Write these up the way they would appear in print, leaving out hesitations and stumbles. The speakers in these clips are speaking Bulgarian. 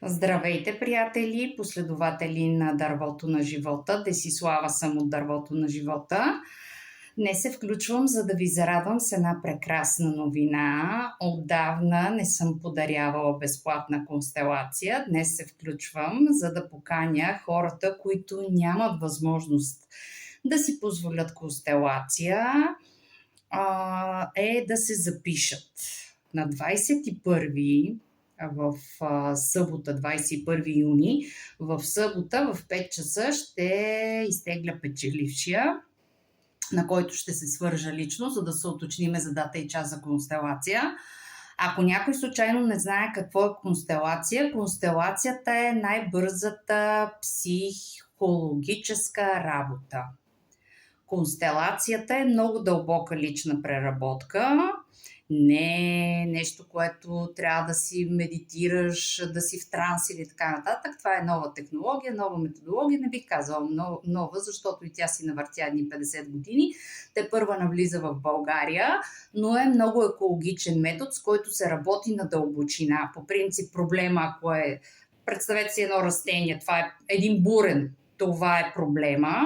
Здравейте, приятели, последователи на Дървото на живота. Десислава съм от Дървото на живота. Днес се включвам, за да ви зарадвам с една прекрасна новина. Отдавна не съм подарявала безплатна констелация. Днес се включвам, за да поканя хората, които нямат възможност да си позволят констелация, да се запишат. На 21 в събота, 21 юни, в събота в 5 часа ще изтегля печелившия, на който ще се свържа лично, за да се уточниме за дата и час за констелация. Ако някой случайно не знае какво е констелация, констелацията е най-бързата психологическа работа. Констелацията е много дълбока лична преработка. Не е нещо, което трябва да си медитираш, да си в транс или така нататък. Това е нова технология, нова методология. Не бих казала нова, защото и тя си навъртя едни 50 години. Те първа навлиза в България, но е много екологичен метод, с който се работи на дълбочина. По принцип проблема, ако представете си едно растение, това е един бурен, това е проблема.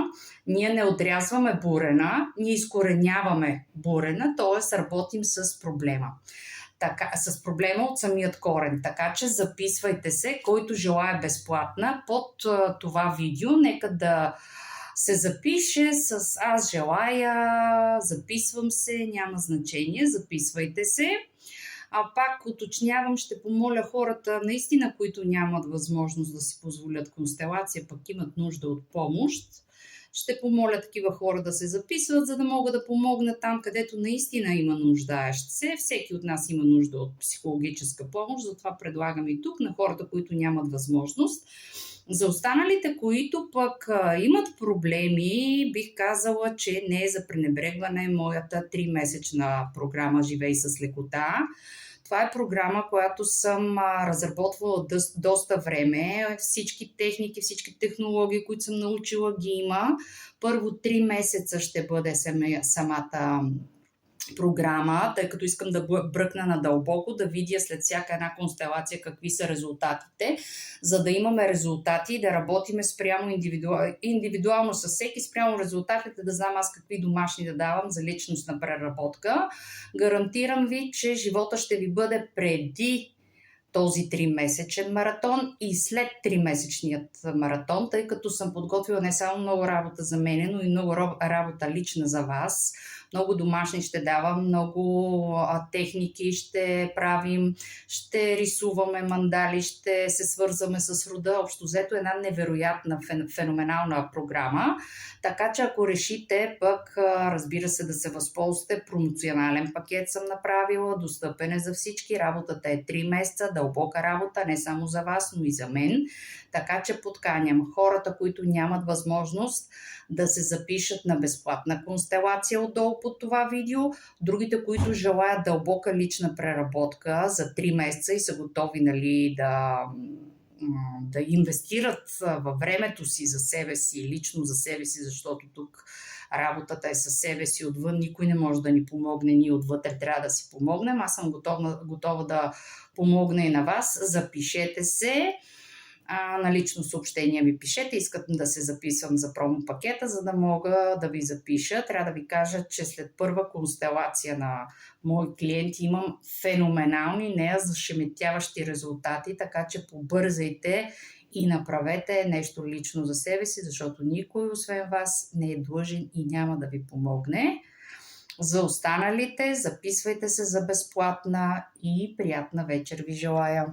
Ние не отрязваме бурена, ние изкореняваме бурена, т.е. работим с проблема. С проблема от самият корен. Така че записвайте се, който желая безплатна под това видео. Нека да се запише с аз желая, записвам се, няма значение, записвайте се. Пак уточнявам, ще помоля хората, наистина, които нямат възможност да си позволят констелация, пък имат нужда от помощ. Ще помоля такива хора да се записват, за да мога да помогна там, където наистина има нуждаещ се. Всеки от нас има нужда от психологическа помощ, затова предлагам и тук на хората, които нямат възможност. За останалите, които пък имат проблеми, бих казала, че не е за пренебрегване моята 3-месечна програма "Живей с лекота". Това е програма, която съм разработвала доста време. Всички техники, всички технологии, които съм научила, ги има. Първо 3 месеца ще бъде самата програма, тъй като искам да бръкна надълбоко, да видя след всяка една констелация какви са резултатите, за да имаме резултати и да работиме спрямо индивидуално с всеки, спрямо резултатите, да знам аз какви домашни да давам за личностна преработка. Гарантирам ви, че живота ще ви бъде преди този 3-месечен маратон и след 3-месечният маратон, тъй като съм подготвила не само много работа за мене, но и много работа лична за вас. Много домашни ще давам, много техники ще правим, ще рисуваме мандали, ще се свързваме с рода. Общо взето една невероятна, феноменална програма. Така че ако решите пък, разбира се, да се възползвате, промоционален пакет съм направила, достъпен е за всички. Работата е 3 месеца, дълбока работа, не само за вас, но и за мен. Така че подканям хората, които нямат възможност да се запишат на безплатна констелация отдолу под това видео, другите, които желаят дълбока лична преработка за 3 месеца и са готови, да инвестират във времето си за себе си, лично за себе си, защото тук работата е със себе си, отвън никой не може да ни помогне, ние отвътре трябва да си помогнем. Аз съм готова да помогна и на вас. Запишете се. На лично съобщение ми пишете, искат да се записвам за промо пакета, за да мога да ви запиша. Трябва да ви кажа, че след първа констелация на мои клиенти имам феноменални, зашеметяващи резултати, така че побързайте и направете нещо лично за себе си, защото никой освен вас не е длъжен и няма да ви помогне. За останалите, записвайте се за безплатна и приятна вечер ви желая!